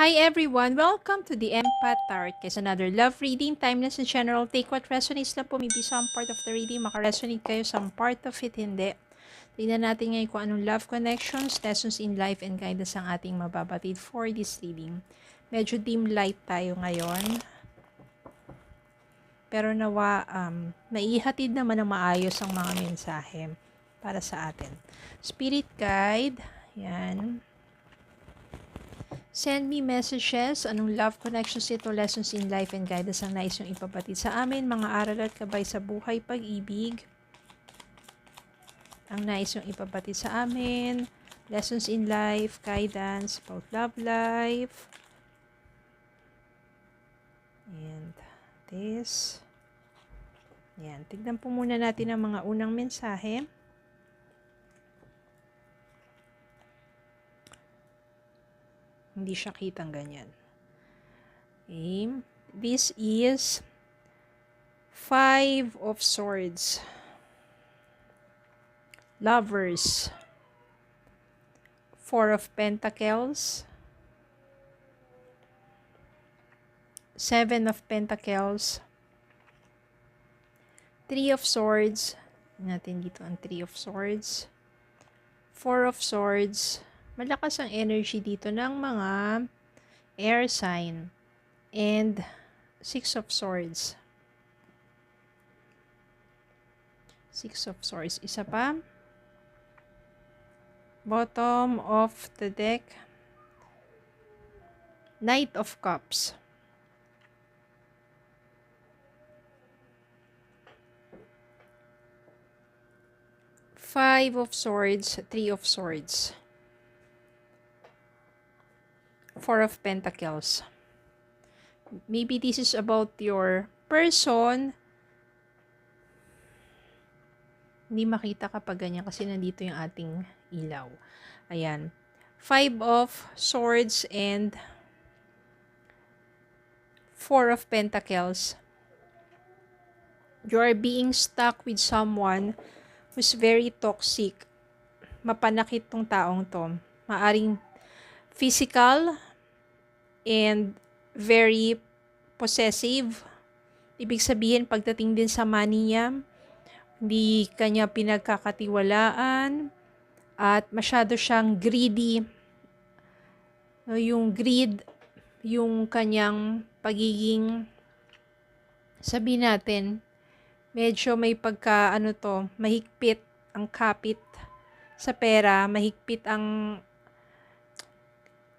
Hi everyone! Welcome to the Empath Tarot Case. Another love reading, timeless and general. Take what resonates lang po. Maybe some part of the reading makaresonate kayo, some part of it hindi. Tingnan natin ngayon kung anong love connections, lessons in life, and guidance ang ating mababatid for this reading. Medyo dim light tayo ngayon. Pero nawa, maihatid naman ng maayos ang mga mensahe para sa atin. Spirit guide, yan. Send me messages, anong love connections ito, lessons in life and guidance ang nais yung ipabatid sa amin, mga aral at gabay sa buhay, pag-ibig, ang nais yung ipabatid sa amin, lessons in life, guidance, about love life, and this. Yan, tignan po muna natin ang mga unang mensahe. Hindi siya kitang ganyan. Okay. This is 5 of Swords. Lovers. 4 of Pentacles. 7 of Pentacles. 3 of Swords. Natin dito ang 3 of Swords. 4 of Swords. Malakas ang energy dito ng mga air sign. And 6 of Swords. 6 of Swords. Isa pa. Bottom of the deck. Knight of Cups. Five of Swords. 3 of Swords. 4 of Pentacles. Maybe this is about your person. Hindi makita kapag ganyan kasi nandito yung ating ilaw. Ayan. 5 of Swords and 4 of Pentacles. You are being stuck with someone who's very toxic. Mapanakit tong taong to. Maaring physical and very possessive. Ibig sabihin, pagdating din sa money niya, hindi kanya pinagkakatiwalaan at masyado siyang greedy. Yung greed, yung kanyang pagiging, sabihin natin, medyo may pagka, mahigpit ang kapit sa pera, mahigpit ang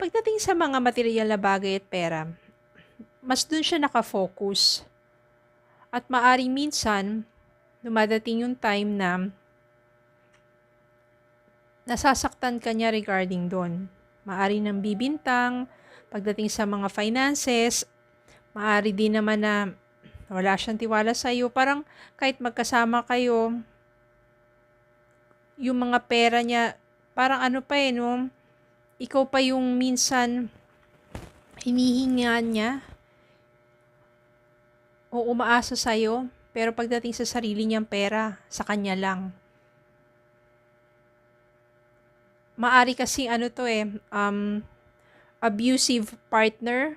pagdating sa mga material na bagay at pera, mas dun siya nakafocus. At maaring minsan, dumadating yung time na nasasaktan ka niya regarding doon. Maaring nang bibintang, pagdating sa mga finances, maari din naman na wala siyang tiwala sa iyo. Parang kahit magkasama kayo, yung mga pera niya, parang ikaw pa yung minsan hinihinga niya o umaasa sa'yo, pero pagdating sa sarili niyang pera, sa kanya lang. Maari kasi abusive partner.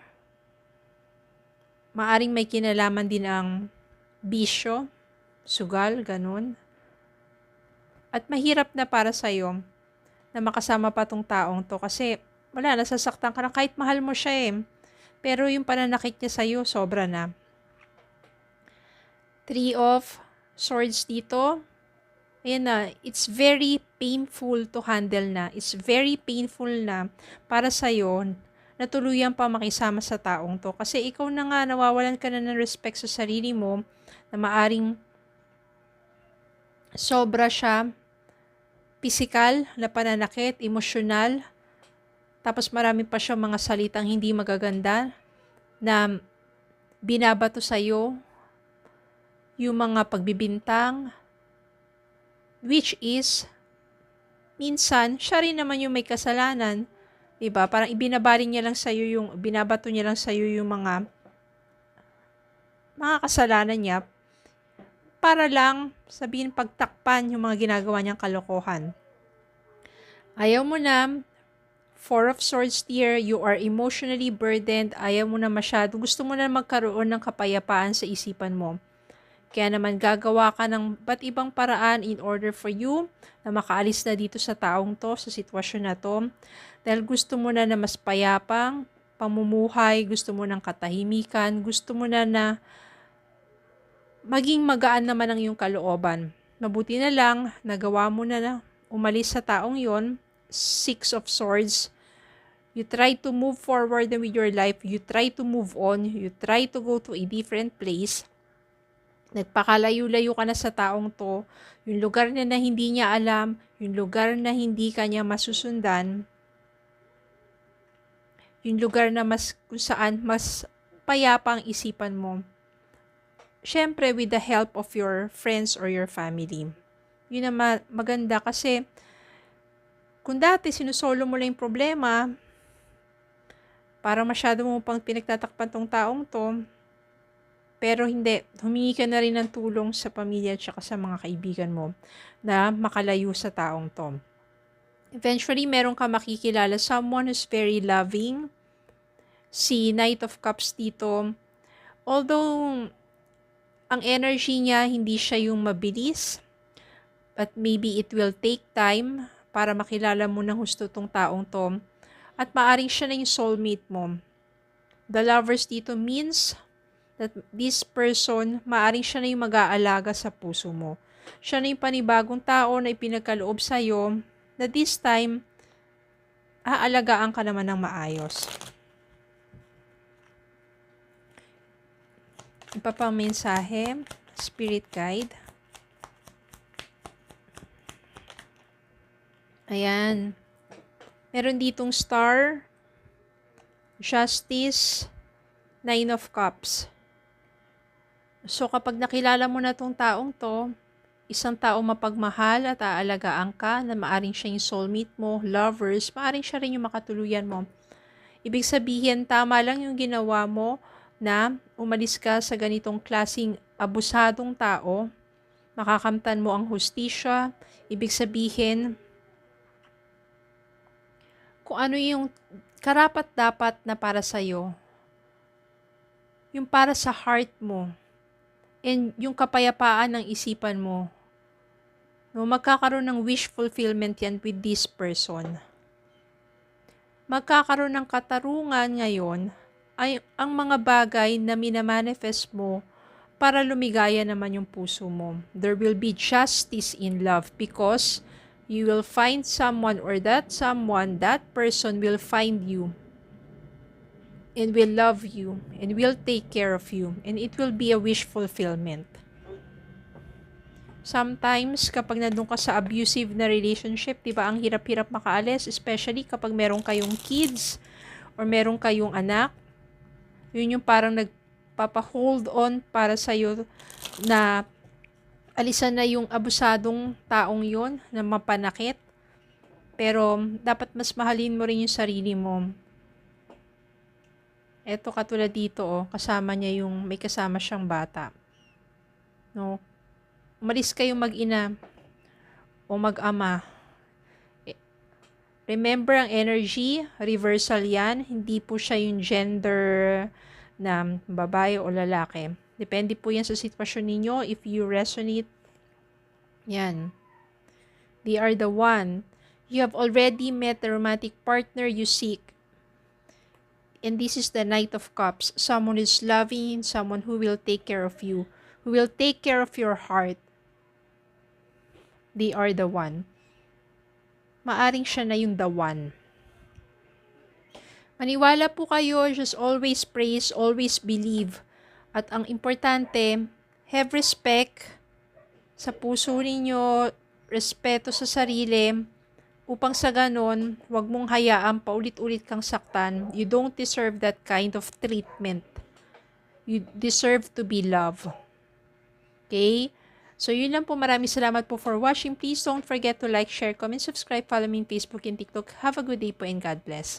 Maaring may kinalaman din ang bisyo, sugal, ganun. At mahirap na para sa'yo na makasama pa tong taong to kasi wala, nasasaktan ka na kahit mahal mo siya pero yung pananakit niya sa'yo sobra na. 3 of Swords dito. Ayan na, it's very painful to handle na. It's very painful na para sa'yo na tuluyan pa makisama sa taong to. Kasi ikaw na nga, nawawalan ka na ng respect sa sarili mo na maaring sobra siya physical na pananakit, emosyonal, tapos marami pa siyang mga salitang hindi magaganda na binabato sa'yo, yung mga pagbibintang, which is, minsan, siya rin naman yung may kasalanan, diba? Parang ibinabaling niya lang sa'yo binabato niya lang sa'yo yung mga kasalanan niya, para lang sabihin pagtakpan yung mga ginagawa niyang kalokohan. Ayaw mo na Four of Swords dear, you are emotionally burdened, ayaw mo na masyado, gusto mo na magkaroon ng kapayapaan sa isipan mo. Kaya naman gagawa ka ng ba't ibang paraan in order for you na makaalis na dito sa taong to, sa sitwasyon na to. Dahil gusto mo na mas payapang pamumuhay, gusto mo ng katahimikan, gusto mo na maging magaan naman ang iyong kalooban. Mabuti na lang, nagawa mo na umalis sa taong yon. Six of Swords. You try to move forward with your life. You try to move on. You try to go to a different place. Nagpakalayo-layo ka na sa taong to. Yung lugar na hindi niya alam, yung lugar na hindi kanya masusundan, yung lugar na kung saan mas payapa ang isipan mo. Siyempre, with the help of your friends or your family. Yun na maganda kasi kung dati sinusolo mo lang yung problema, parang masyado mo pang pinagtatakpan tong taong to, pero hindi, humingi ka na rin ng tulong sa pamilya at sa mga kaibigan mo na makalayo sa taong to. Eventually, meron ka makikilala someone who's very loving. Si Knight of Cups dito, although ang energy niya hindi siya yung mabilis, but maybe it will take time para makilala mo ng husto tong taong to. At maaring siya na yung soulmate mo. The Lovers dito means that this person, maaring siya na yung mag-aalaga sa puso mo. Siya na yung panibagong tao na ipinagkaloob sa'yo na this time, aalagaan ka naman ng maayos. Iba pang mensahe, Spirit Guide. Ayan. Meron ditong Star, Justice, Nine of Cups. So kapag nakilala mo na tong taong to, isang tao mapagmahal at aalagaan ka na maaring siya yung soulmate mo, lovers, maaring siya rin yung makatuluyan mo. Ibig sabihin, tama lang yung ginawa mo na umalis ka sa ganitong klaseng abusadong tao, makakamtan mo ang hustisya. Ibig sabihin, kung ano yung karapat-dapat na para sa'yo, yung para sa heart mo, and yung kapayapaan ng isipan mo, no, magkakaroon ng wish fulfillment yan with this person. Magkakaroon ng katarungan ngayon ay ang mga bagay na minamanifest mo para lumigaya naman yung puso mo. There will be justice in love because you will find someone or that person will find you and will love you and will take care of you, and it will be a wish fulfillment. Sometimes, kapag nandun ka sa abusive na relationship, diba, ang hirap-hirap makaalis, especially kapag meron kayong kids or meron kayong anak, yun yung parang nagpapa-hold on para sa'yo na alisan na yung abusadong taong yun na mapanakit. Pero, dapat mas mahalin mo rin yung sarili mo. Eto katulad dito, kasama niya may kasama siyang bata. No? Umalis kayong mag-ina o mag-ama. Remember, ang energy, reversal yan. Hindi po siya yung gender na babae o lalaki. Depende po yan sa sitwasyon ninyo. If you resonate, yan. They are the one. You have already met the romantic partner you seek. And this is the Knight of Cups. Someone is loving, someone who will take care of you, who will take care of your heart. They are the one. Maaring siya na yung the one. Maniwala po kayo, just always praise, always believe. At ang importante, have respect sa puso ninyo, respeto sa sarili, upang sa ganon, huwag mong hayaan paulit-ulit kang saktan. You don't deserve that kind of treatment. You deserve to be loved. Okay? So, yun lang po. Maraming salamat po for watching. Please don't forget to like, share, comment, subscribe, follow me on Facebook and TikTok. Have a good day po and God bless.